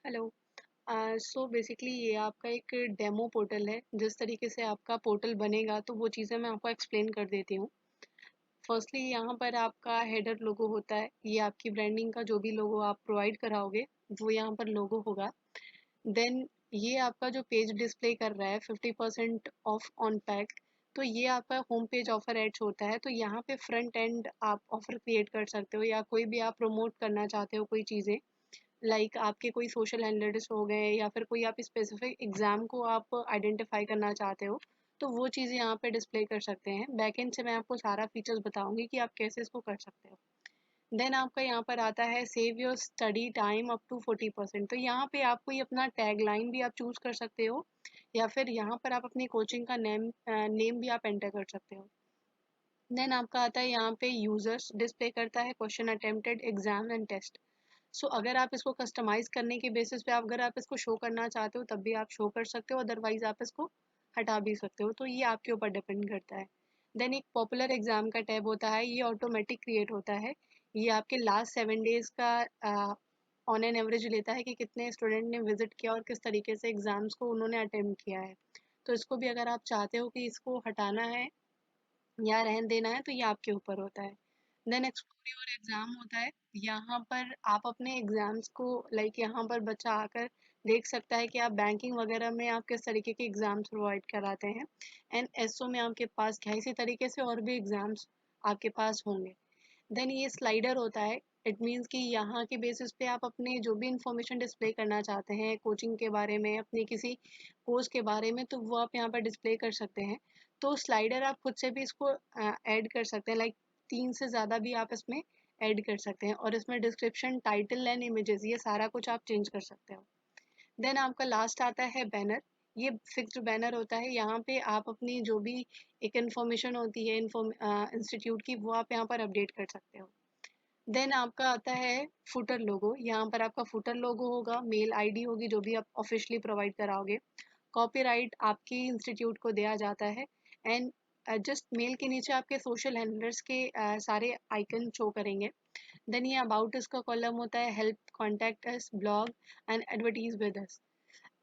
Hello. So basically ये आपका एक डेमो पोर्टल है। जिस तरीके से आपका पोर्टल बनेगा तो वो चीज़ें मैं आपको एक्सप्लेन कर देती हूँ। फर्स्टली यहाँ पर आपका हेडर लोगो होता है। ये आपकी ब्रांडिंग का जो भी लोगो आप प्रोवाइड कराओगे वो यहाँ पर लोगो होगा। देन ये आपका जो पेज डिस्प्ले कर रहा है 50% ऑफ ऑन पैक, तो ये आपका होम पेज ऑफर एड्स होता है। तो यहाँ पे फ्रंट एंड आप ऑफर क्रिएट कर सकते हो या कोई भी आप प्रमोट करना चाहते हो कोई चीज़ें, आपके कोई सोशल हैंडल्स हो गए या फिर कोई आप स्पेसिफिक एग्जाम को आप आइडेंटिफाई करना चाहते हो, तो वो चीज़ें यहाँ पे डिस्प्ले कर सकते हैं। बैकएंड से मैं आपको सारा फीचर्स बताऊंगी कि आप कैसे इसको कर सकते हो। देन आपका यहाँ पर आता है save your study time up to 40%। तो यहाँ पे आप कोई अपना टैग लाइन भी आप चूज कर सकते हो या फिर यहाँ पर आप अपनी कोचिंग का नेम भी आप एंटर कर सकते हो। देन आपका आता है यहाँ पे यूजर्स डिस्प्ले करता है question attempted exam and test. So अगर आप इसको कस्टमाइज करने के बेसिस पे अगर आप इसको शो करना चाहते हो तब भी आप शो कर सकते हो, अदरवाइज आप इसको हटा भी सकते हो, तो ये आपके ऊपर डिपेंड करता है। देन एक पॉपुलर एग्जाम का टैब होता है, ये ऑटोमेटिक क्रिएट होता है। ये आपके लास्ट 7 डेज का ऑन एन एवरेज लेता है कि कितने स्टूडेंट ने विजिट किया और किस तरीके से एग्जाम्स को उन्होंने अटेम्प्ट किया है। तो इसको भी अगर आप चाहते हो कि इसको हटाना है या रहन देना है तो ये आपके ऊपर होता है। देन एक्सप्लोर योर एग्जाम होता है। यहाँ पर आप अपने एग्जाम्स को यहाँ पर बच्चा आकर देख सकता है कि आप बैंकिंग वगैरह में आप किस तरीके के एग्जाम्स प्रोवाइड कराते हैं, एंड एसओ में आपके पास क्या इसी तरीके से और भी एग्जाम्स आपके पास होंगे। देन ये स्लाइडर होता है। इट मीन्स कि यहाँ के बेसिस पे आप अपने जो भी इंफॉर्मेशन डिस्प्ले करना चाहते हैं कोचिंग के बारे में, अपनी किसी कोर्स के बारे में, तो वो आप यहाँ पर डिस्प्ले कर सकते हैं। तो स्लाइडर आप खुद से भी इसको ऐड कर सकते हैं, 3 से ज़्यादा भी आप इसमें ऐड कर सकते हैं, और इसमें डिस्क्रिप्शन, टाइटल एंड इमेजेस ये सारा कुछ आप चेंज कर सकते हो। देन आपका लास्ट आता है बैनर। ये फिक्स्ड बैनर होता है। यहाँ पे आप अपनी जो भी एक इन्फॉर्मेशन होती है इंस्टीट्यूट की, वो आप यहाँ पर अपडेट कर सकते हो। देन आपका आता है फुटर लोगो। यहाँ पर आपका फुटर लोगो होगा, मेल आईडी होगी जो भी आप ऑफिशियली प्रोवाइड कराओगे, कॉपीराइट आपकी इंस्टीट्यूट को दिया जाता है, एंड जस्ट मेल के नीचे आपके सोशल हैंडलर्स के सारे आइकन शो करेंगे। देन ये अबाउट इसका कॉलम होता है, help, contact us, blog and advertise with us,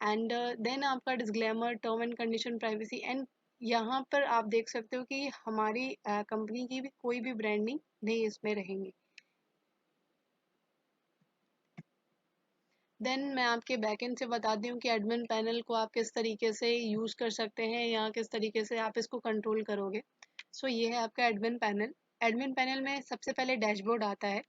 and then आपका disclaimer, term and condition, privacy, and यहाँ पर आप देख सकते हो कि हमारी कंपनी की भी कोई भी ब्रांडिंग नहीं इसमें रहेंगी। देन मैं आपके बैकएंड से बताती हूँ कि एडमिन पैनल को आप किस तरीके से यूज़ कर सकते हैं या किस तरीके से आप इसको कंट्रोल करोगे। सो ये है आपका एडमिन पैनल। एडमिन पैनल में सबसे पहले डैशबोर्ड आता है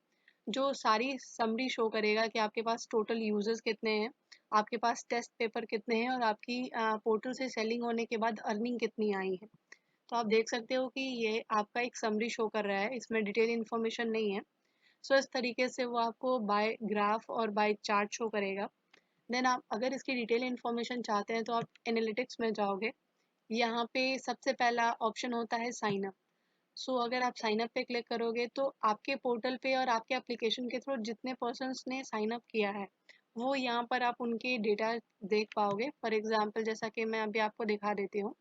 जो सारी समरी शो करेगा कि आपके पास टोटल यूजर्स कितने हैं, आपके पास टेस्ट पेपर कितने हैं, और आपकी पोर्टल से सेलिंग होने के बाद अर्निंग कितनी आई है। तो आप देख सकते हो कि ये आपका एक समरी शो कर रहा है, इसमें डिटेल इन्फॉर्मेशन नहीं है। सो इस तरीके से वो आपको बाय ग्राफ और बाय चार्ट शो करेगा। देन आप अगर इसकी डिटेल इन्फॉर्मेशन चाहते हैं तो आप एनालिटिक्स में जाओगे। यहाँ पे सबसे पहला ऑप्शन होता है साइन अप। सो अगर आप साइन अप पे क्लिक करोगे तो आपके पोर्टल पे और आपके एप्लीकेशन के थ्रू जितने पर्सन्स ने साइन अप किया है वो यहाँ पर आप उनके डेटा देख पाओगे। फॉर एग्जांपल जैसा कि मैं अभी आपको दिखा देती हूँ,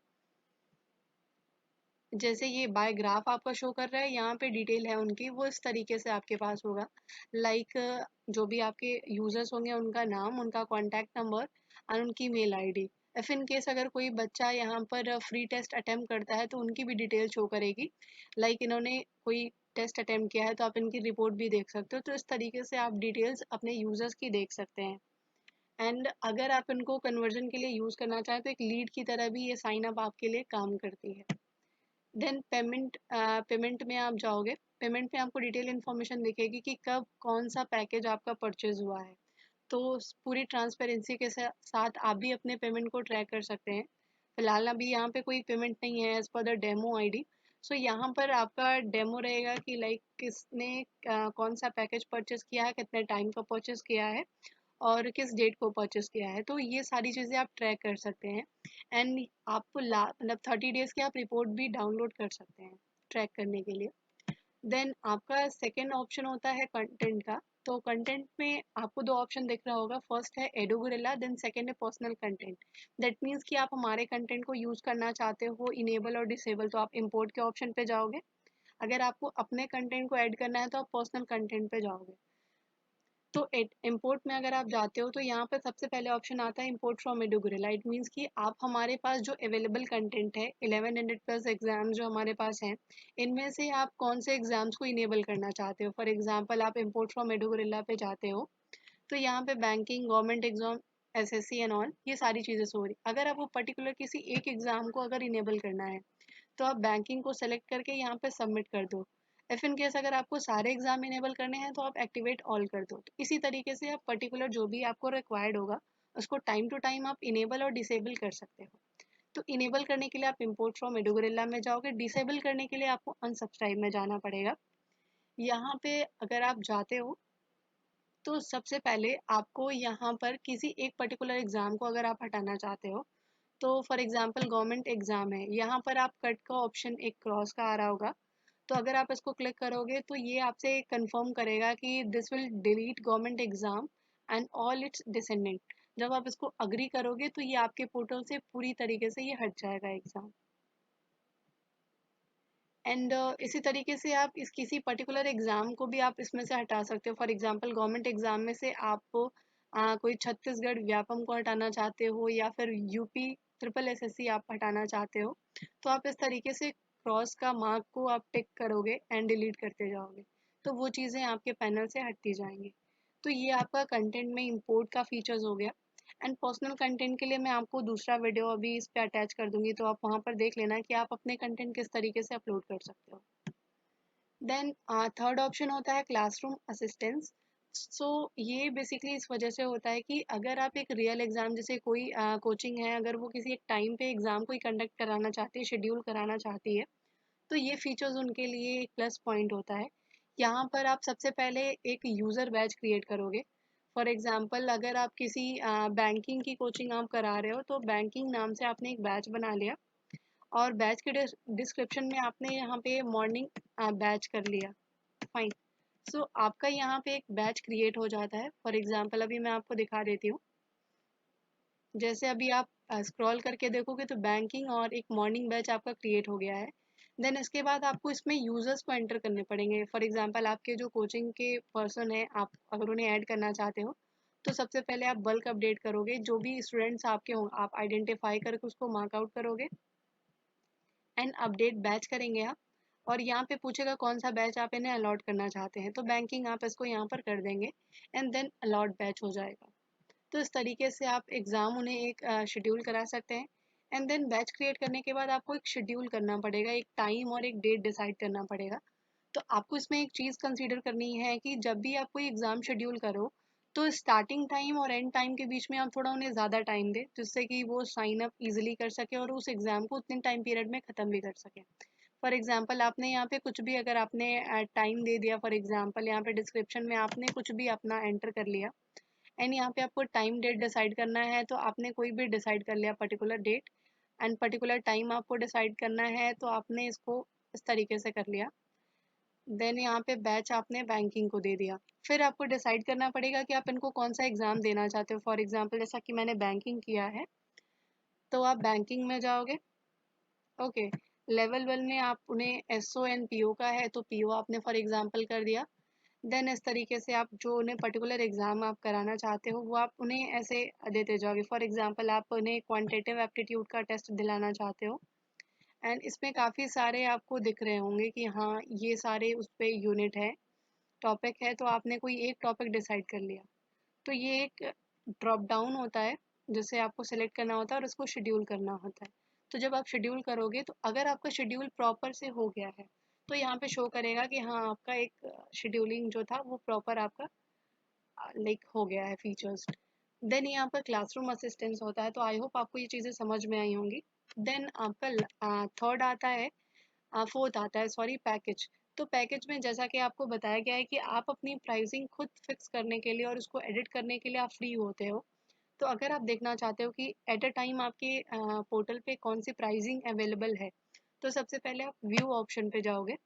जैसे ये बाय ग्राफ आपका शो कर रहा है, यहाँ पे डिटेल है उनकी, वो इस तरीके से आपके पास होगा। लाइक जो भी आपके यूजर्स होंगे उनका नाम, उनका कॉन्टैक्ट नंबर और उनकी mail ID. If in case अगर कोई बच्चा यहाँ पर फ्री टेस्ट अटेम्प्ट करता है तो उनकी भी डिटेल शो करेगी। इन्होंने कोई टेस्ट अटेम्प्ट किया है तो आप इनकी रिपोर्ट भी देख सकते हो। तो इस तरीके से आप डिटेल्स अपने यूजर्स की देख सकते हैं। एंड अगर आप इनको कन्वर्जन के लिए यूज़ करना चाहें तो एक लीड की तरह भी ये साइन अप आपके लिए काम करती है। देन पेमेंट में आप जाओगे। पेमेंट में आपको डिटेल इन्फॉर्मेशन दिखेगी कि कब कौन सा पैकेज आपका परचेज हुआ है। तो पूरी ट्रांसपेरेंसी के साथ आप भी अपने पेमेंट को ट्रैक कर सकते हैं। फिलहाल अभी यहाँ पे कोई पेमेंट नहीं है as per the demo ID. सो यहाँ पर आपका डेमो रहेगा कि किसने कौन सा पैकेज परचेज किया है, कितने टाइम का परचेज किया है और किस डेट को परचेस किया है। तो ये सारी चीज़ें आप ट्रैक कर सकते हैं, एंड आपको 30 डेज की आप रिपोर्ट भी डाउनलोड कर सकते हैं ट्रैक करने के लिए। देन आपका सेकेंड ऑप्शन होता है कंटेंट का। तो कंटेंट में आपको दो ऑप्शन दिख रहा होगा, फर्स्ट है एडो गोरिल्ला, देन सेकेंड है पर्सनल कंटेंट। दैट मीन्स कि आप हमारे कंटेंट को यूज़ करना चाहते हो इनेबल और डिसेबल, तो आप इम्पोर्ट के ऑप्शन पे जाओगे। अगर आपको अपने कंटेंट को ऐड करना है तो आप पर्सनल कंटेंट पे जाओगे। तो इम्पोर्ट में अगर आप जाते हो तो यहाँ पर सबसे पहले ऑप्शन आता है इम्पोर्ट फ्रॉम एडुगोरिल्ला। इट मीन्स कि आप हमारे पास जो अवेलेबल कंटेंट है 1100 प्लस एग्जाम जो हमारे पास हैं, इनमें से आप कौन से एग्जाम्स को इनेबल करना चाहते हो। फॉर एग्जाम्पल आप इम्पोर्ट फ्रॉम एडुगोरिल्ला पे जाते हो तो यहाँ पे banking, government exam, SSC and all, ये सारी चीज़ें शो हो रही। अगर आपको पर्टिकुलर किसी एक एग्जाम को अगर इनेबल करना है तो आप बैंकिंग को सेलेक्ट करके यहाँ पे सबमिट कर दो। इफ इन केस अगर आपको सारे एग्जाम इनेबल करने हैं तो आप एक्टिवेट ऑल कर दो। तो इसी तरीके से आप पर्टिकुलर जो भी आपको रिक्वायर्ड होगा उसको टाइम टू टाइम आप इनेबल और डिसेबल कर सकते हो। तो इनेबल करने के लिए आप इम्पोर्ट फ्रॉम एडुगोरिल्ला में जाओगे, डिसेबल करने के लिए आपको अनसब्सक्राइब में जाना पड़ेगा। यहाँ पे अगर आप जाते हो तो सबसे पहले आपको यहाँ पर किसी एक पर्टिकुलर एग्जाम को अगर आप हटाना चाहते हो, तो फॉर एग्जांपल गवर्नमेंट एग्जाम है, यहाँ पर आप कट का ऑप्शन एक क्रॉस का आ रहा होगा। तो अगर आप इसको क्लिक करोगे तो ये आपसे कंफर्म करेगा कि this will delete government exam and all it's descendant. जब आप इसको अग्री करोगे तो ये आपके पोर्टल से पूरी तरीके से ये हट जाएगा एग्जाम। एंड इसी तरीके से आप इस किसी पर्टिकुलर एग्जाम को भी आप इसमें से हटा सकते हो। फॉर एग्जांपल गवर्नमेंट एग्जाम में से आप कोई छत्तीसगढ़ व्यापम को हटाना चाहते हो या फिर यूपी ट्रिपल एसएससी आप हटाना चाहते हो, तो आप इस तरीके से क्रॉस का मार्क को आप टिक करोगे एंड डिलीट करते जाओगे, तो वो चीज़ें आपके पैनल से हटती जाएंगी। तो ये आपका कंटेंट में इंपोर्ट का फीचर्स हो गया। एंड पर्सनल कंटेंट के लिए मैं आपको दूसरा वीडियो अभी इस पे अटैच कर दूंगी, तो आप वहाँ पर देख लेना कि आप अपने कंटेंट किस तरीके से अपलोड कर सकते हो। देन थर्ड ऑप्शन होता है क्लासरूम असिस्टेंस। सो ये बेसिकली इस वजह से होता है कि अगर आप एक रियल एग्जाम, जैसे कोई कोचिंग है, अगर वो किसी एक टाइम पे एग्जाम को कंडक्ट कराना चाहती है, शेड्यूल कराना चाहती है, तो ये फीचर्स उनके लिए एक प्लस पॉइंट होता है। यहाँ पर आप सबसे पहले एक यूज़र बैच क्रिएट करोगे। फॉर एग्जांपल अगर आप किसी बैंकिंग की कोचिंग आप करा रहे हो तो बैंकिंग नाम से आपने एक बैच बना लिया और बैच के डिस्क्रिप्शन में आपने यहाँ पे मॉर्निंग बैच कर लिया। फाइन। सो आपका यहाँ पे एक बैच क्रिएट हो जाता है। फॉर एग्जांपल अभी मैं आपको दिखा देती हूँ। जैसे अभी आप स्क्रॉल करके देखोगे तो बैंकिंग और एक मॉर्निंग बैच आपका क्रिएट हो गया है। देन इसके बाद आपको इसमें यूजर्स को एंटर करने पड़ेंगे। फॉर एग्जांपल आपके जो कोचिंग के पर्सन है, आप अगर उन्हें ऐड करना चाहते हो तो सबसे पहले आप बल्क अपडेट करोगे। जो भी स्टूडेंट्स आपके हों आप आइडेंटिफाई करके उसको मार्कआउट करोगे एंड अपडेट बैच करेंगे आप। और यहाँ पे पूछेगा कौन सा बैच आप इन्हें अलॉट करना चाहते हैं, तो बैंकिंग आप इसको यहाँ पर कर देंगे एंड देन अलॉट बैच हो जाएगा। तो इस तरीके से आप एग्ज़ाम उन्हें एक शेड्यूल करा सकते हैं। एंड देन बैच क्रिएट करने के बाद आपको एक शेड्यूल करना पड़ेगा, एक टाइम और एक डेट डिसाइड करना पड़ेगा। तो आपको इसमें एक चीज़ कंसीडर करनी है कि जब भी आप कोई एग्ज़ाम शेड्यूल करो तो स्टार्टिंग टाइम और एंड टाइम के बीच में आप थोड़ा उन्हें ज़्यादा टाइम दें, जिससे कि वो साइन अप ईजिली कर सके और उस एग्ज़ाम को उतने टाइम पीरियड में ख़त्म भी कर सकें। फॉर एग्जाम्पल आपने यहाँ पे कुछ भी अगर आपने टाइम दे दिया, फॉर एग्जाम्पल यहाँ पे डिस्क्रिप्शन में आपने कुछ भी अपना एंटर कर लिया एंड यहाँ पे आपको टाइम डेट डिसाइड करना है, तो आपने कोई भी डिसाइड कर लिया particular date and particular time आपको डिसाइड करना है, तो आपने इसको इस तरीके से कर लिया। देन यहाँ पे बैच आपने बैंकिंग को दे दिया। फिर आपको डिसाइड करना पड़ेगा कि आप इनको कौन सा एग्ज़ाम देना चाहते हो। फॉर एग्जाम्पल जैसा कि मैंने बैंकिंग किया है, तो आप बैंकिंग में जाओगे। ओके। लेवल 1 में आप उन्हें एसओ एंड पीओ का है तो पीओ आपने फॉर एग्जांपल कर दिया। देन इस तरीके से आप जो उन्हें पर्टिकुलर एग्जाम आप कराना चाहते हो वो आप उन्हें ऐसे देते जाओगे। फॉर एग्जांपल आप उन्हें क्वांटिटेटिव एप्टीट्यूड का टेस्ट दिलाना चाहते हो एंड इसमें काफ़ी सारे आपको दिख रहे होंगे कि हाँ ये सारे उस पर यूनिट है, टॉपिक है, तो आपने कोई एक टॉपिक डिसाइड कर लिया। तो ये एक ड्रॉप डाउन होता है जिसे आपको सेलेक्ट करना होता है और उसको शेड्यूल करना होता है। तो जब आप शेड्यूल करोगे तो अगर आपका शेड्यूल प्रॉपर से हो गया है तो यहाँ पे शो करेगा कि हाँ आपका एक शेड्यूलिंग जो था वो प्रॉपर आपका लाइक हो गया है फीचर्स। देन यहाँ पर क्लासरूम असिस्टेंस होता है। तो आई होप आपको ये चीज़ें समझ में आई होंगी। देन आपका थर्ड आता है, फोर्थ आता है सॉरी, पैकेज। तो पैकेज में जैसा कि आपको बताया गया है कि आप अपनी प्राइसिंग खुद फिक्स करने के लिए और उसको एडिट करने के लिए आप फ्री होते हो। तो अगर आप देखना चाहते हो कि एट अ टाइम आपके पोर्टल पे कौन सी प्राइसिंग अवेलेबल है, तो सबसे पहले आप व्यू ऑप्शन पे जाओगे।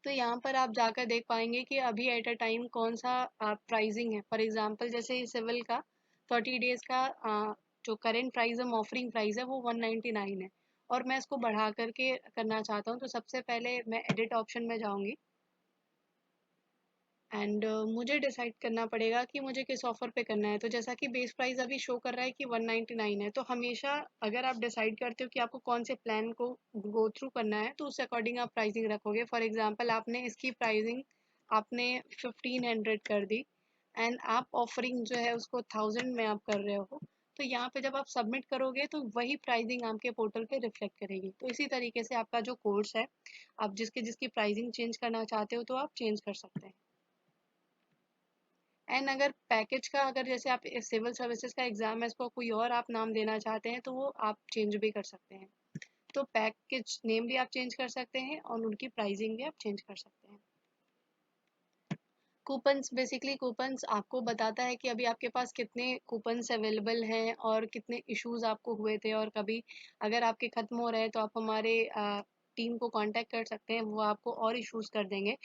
तो यहाँ पर आप जाकर देख पाएंगे कि अभी एट अ टाइम कौन सा प्राइसिंग है। फॉर एग्जांपल जैसे सिविल का 30 डेज का जो करेंट प्राइस हम ऑफरिंग प्राइस है वो 199 है और मैं इसको बढ़ा करके करना चाहता हूँ। तो सबसे पहले मैं एडिट ऑप्शन में जाऊँगी। एंड मुझे डिसाइड करना पड़ेगा कि मुझे किस ऑफ़र पे करना है। तो जैसा कि बेस प्राइस अभी शो कर रहा है कि 199 है, तो हमेशा अगर आप डिसाइड करते हो कि आपको कौन से प्लान को गो थ्रू करना है, तो उस अकॉर्डिंग आप प्राइसिंग रखोगे। फॉर एग्जांपल आपने इसकी प्राइसिंग आपने 1500 कर दी एंड आप ऑफरिंग जो है उसको 1000 में आप कर रहे हो, तो यहाँ पे जब आप सबमिट करोगे तो वही प्राइसिंग आपके पोर्टल पे रिफ्लेक्ट करेगी। तो इसी तरीके से आपका जो कोर्स है, आप जिसकी जिसकी प्राइसिंग चेंज करना चाहते हो तो आप चेंज कर सकते हैं। एंड अगर पैकेज का, अगर जैसे आप सिविल सर्विसेज का एग्जाम है, इसको कोई और आप नाम देना चाहते हैं तो वो आप चेंज भी कर सकते हैं। तो पैकेज नेम भी आप चेंज कर सकते हैं और उनकी प्राइसिंग भी आप चेंज कर सकते हैं। कूपन्स, बेसिकली कूपन्स आपको बताता है कि अभी आपके पास कितने कूपन्स अवेलेबल हैं और कितने इश्यूज आपको हुए थे, और कभी अगर आपके ख़त्म हो रहे हैं तो आप हमारे टीम को कांटेक्ट कर सकते हैं, वो आपको और इश्यूज कर देंगे।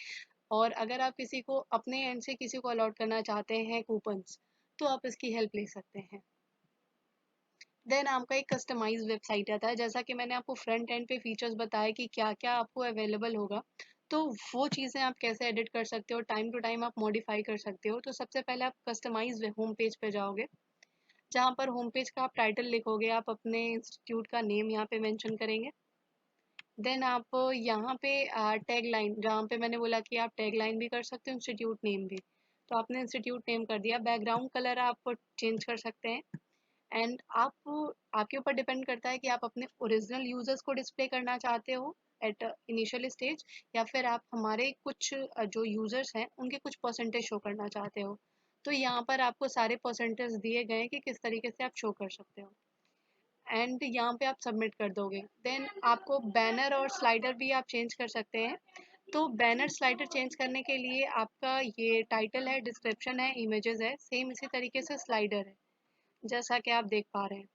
और अगर आप किसी को अपने एंड से किसी को अलॉट करना चाहते हैं कूपन्स, तो आप इसकी हेल्प ले सकते हैं। देन आपका एक कस्टमाइज वेबसाइट आता है, जैसा कि मैंने आपको फ्रंट एंड पे फीचर्स बताया कि क्या क्या आपको अवेलेबल होगा, तो वो चीज़ें आप कैसे एडिट कर सकते हो, टाइम टू टाइम आप मॉडिफाई कर सकते हो। तो सबसे पहले आप कस्टमाइज होम पेज पे जाओगे, जहाँ पर होम पेज का आप टाइटल लिखोगे, आप अपने इंस्टीट्यूट का नेम यहाँ पे मेंशन करेंगे। देन आप यहाँ पे टैग लाइन, जहाँ पे मैंने बोला कि आप टैग लाइन भी कर सकते हो, इंस्टीट्यूट नेम भी, तो आपने इंस्टीट्यूट नेम कर दिया। बैकग्राउंड कलर आप चेंज कर सकते हैं। एंड आप, आपके ऊपर डिपेंड करता है कि आप अपने ओरिजिनल यूजर्स को डिस्प्ले करना चाहते हो एट इनिशियल स्टेज, या फिर आप हमारे कुछ जो यूजर्स हैं उनके कुछ परसेंटेज शो करना चाहते हो। तो यहाँ पर आपको सारे परसेंटेज दिए गए हैं कि किस तरीके से आप शो कर सकते हो, एंड यहाँ पे आप सबमिट कर दोगे। देन आपको बैनर और स्लाइडर भी आप चेंज कर सकते हैं। तो बैनर स्लाइडर चेंज करने के लिए आपका ये टाइटल है, डिस्क्रिप्शन है, इमेजेस है, सेम इसी तरीके से स्लाइडर है, जैसा कि आप देख पा रहे हैं।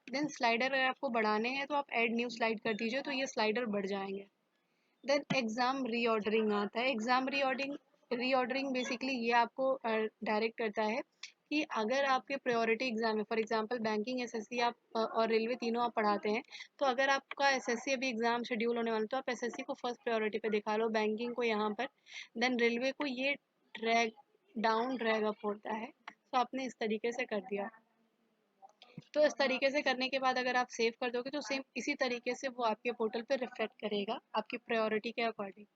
देन स्लाइडर अगर आपको बढ़ाने हैं तो आप ऐड न्यू स्लाइड कर दीजिए, तो ये स्लाइडर बढ़ जाएंगे। देन एग्ज़ाम रीऑर्डरिंग आता है। एग्ज़ाम रीऑर्डरिंग, रीऑर्डरिंग बेसिकली ये आपको डायरेक्ट करता है कि अगर आपके प्रायोरिटी एग्जाम है, फॉर एग्जांपल बैंकिंग, एसएससी आप और रेलवे तीनों आप पढ़ाते हैं, तो अगर आपका एसएससी अभी एग्जाम शेड्यूल होने वाला है, तो आप एसएससी को फर्स्ट प्रायोरिटी पे दिखा लो, बैंकिंग को यहाँ पर, देन रेलवे को ये ड्रैग डाउन ड्रैग अप होता है। तो आपने इस तरीके से कर दिया। तो इस तरीके से करने के बाद अगर आप सेव कर दोगे तो सेम इसी तरीके से वो आपके पोर्टल पे रिफ्लेक्ट करेगा आपकी प्रायोरिटी के अकॉर्डिंग।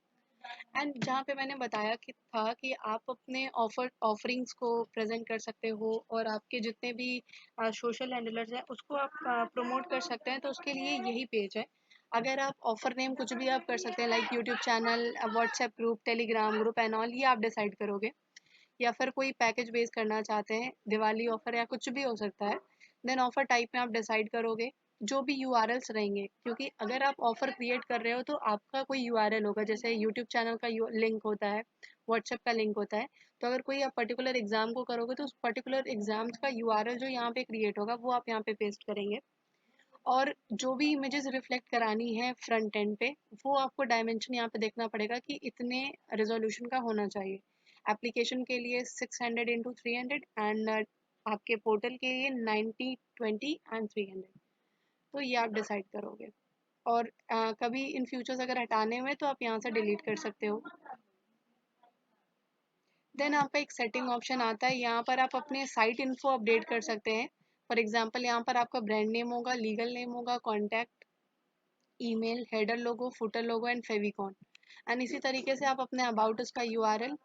एंड जहाँ पे मैंने बताया कि था कि आप अपने ऑफरिंग्स को प्रेजेंट कर सकते हो, और आपके जितने भी सोशल हैंडलर्स हैं उसको आप प्रमोट कर सकते हैं, तो उसके लिए यही पेज है। अगर आप ऑफर नेम कुछ भी आप कर सकते हैं, like YouTube channel, WhatsApp group, Telegram group and all, ये आप डिसाइड करोगे। या फिर कोई पैकेज बेस करना चाहते हैं, दिवाली ऑफर या कुछ भी हो सकता है, देन ऑफर टाइप में आप डिसाइड करोगे। जो भी यूआरएल्स रहेंगे, क्योंकि अगर आप ऑफर क्रिएट कर रहे हो तो आपका कोई यूआरएल होगा, जैसे यूट्यूब चैनल का लिंक होता है, व्हाट्सएप का लिंक होता है। तो अगर कोई आप पर्टिकुलर एग्जाम को करोगे तो उस पर्टिकुलर एग्जाम का यूआरएल जो यहाँ पे क्रिएट होगा वो आप यहाँ पे पेस्ट करेंगे। और जो भी इमेजेस रिफ्लेक्ट करानी है फ्रंट एंड पे, वो आपको डायमेंशन यहाँ पे देखना पड़ेगा कि इतने रेजोल्यूशन का होना चाहिए। एप्लीकेशन के लिए 600x300 एंड आपके पोर्टल के लिए 90x20 एंड 300। तो ये आप डिसाइड करोगे। और कभी इन फ्यूचर्स अगर हटाने हुए तो आप यहाँ से डिलीट कर सकते हो। देन आपका एक सेटिंग ऑप्शन आता है, यहाँ पर आप अपने साइट इन्फो अपडेट कर सकते हैं। फॉर एग्जाम्पल यहाँ पर आपका ब्रांड नेम होगा, लीगल नेम होगा, contact email, header logo, footer logo and favicon. And इसी तरीके से आप अपने अबाउट उसका यूआरएल,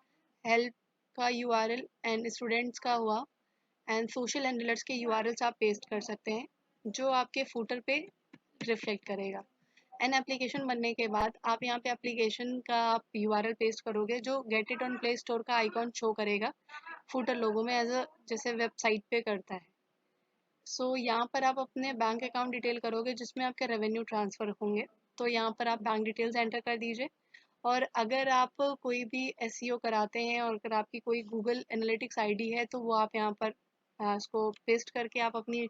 हेल्प का यूआरएल एंड स्टूडेंट्स का हुआ, एंड सोशल हैंडलर्स के यूआरएल्स आप पेस्ट कर सकते हैं, जो आपके फुटर पे रिफ्लेक्ट करेगा। एन एप्लीकेशन बनने के बाद आप यहाँ पे एप्लीकेशन का आप यूआरएल पेस्ट करोगे, जो get it on play store का आइकॉन शो करेगा फुटर लोगो में, एज अ जैसे वेबसाइट पे करता है। सो यहाँ पर आप अपने बैंक अकाउंट डिटेल करोगे जिसमें आपके रेवेन्यू ट्रांसफ़र होंगे। तो यहाँ पर आप बैंक डिटेल्स एंटर कर दीजिए। और अगर आप कोई भी एसईओ कराते हैं और अगर आपकी कोई गूगल एनालिटिक्स आईडी है तो वो आप यहाँ पर उसको पेस्ट करके आप अपनी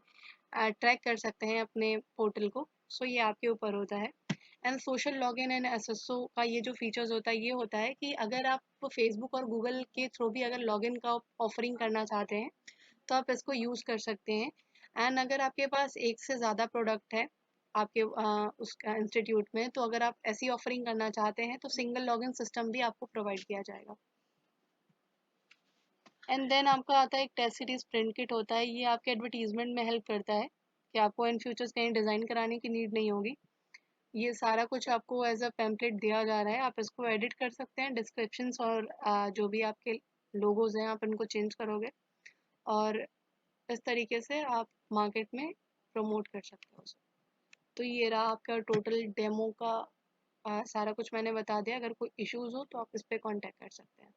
ट्रैक कर सकते हैं अपने पोर्टल को। सो ये आपके ऊपर होता है। And social login and SSO का ये जो फीचर्स होता है, ये होता है कि अगर आप फेसबुक और गूगल के थ्रू भी अगर लॉगिन का ऑफरिंग करना चाहते हैं तो आप इसको यूज़ कर सकते हैं। एंड अगर आपके पास एक से ज़्यादा प्रोडक्ट है आपके उसका इंस्टीट्यूट में, तो अगर आप ऐसी ऑफरिंग करना चाहते हैं तो सिंगल लॉगिन सिस्टम भी आपको प्रोवाइड किया जाएगा। एंड देन आपका आता है एक टेस्ट सीरीज प्रिंट किट होता है। ये आपके एडवर्टीजमेंट में हेल्प करता है कि आपको इन फ्यूचर्स कहीं डिज़ाइन कराने की नीड नहीं होगी। ये सारा कुछ आपको एज अ पैम्पलेट दिया जा रहा है, आप इसको एडिट कर सकते हैं, डिस्क्रिप्शंस और जो भी आपके लोगोज हैं आप इनको चेंज करोगे और इस तरीके से आप मार्केट में प्रमोट कर सकते हो उसे। तो ये रहा आपका टोटल डेमो का सारा कुछ मैंने बता दिया। अगर कोई इश्यूज हो तो आप इस पर कॉन्टेक्ट कर सकते हैं।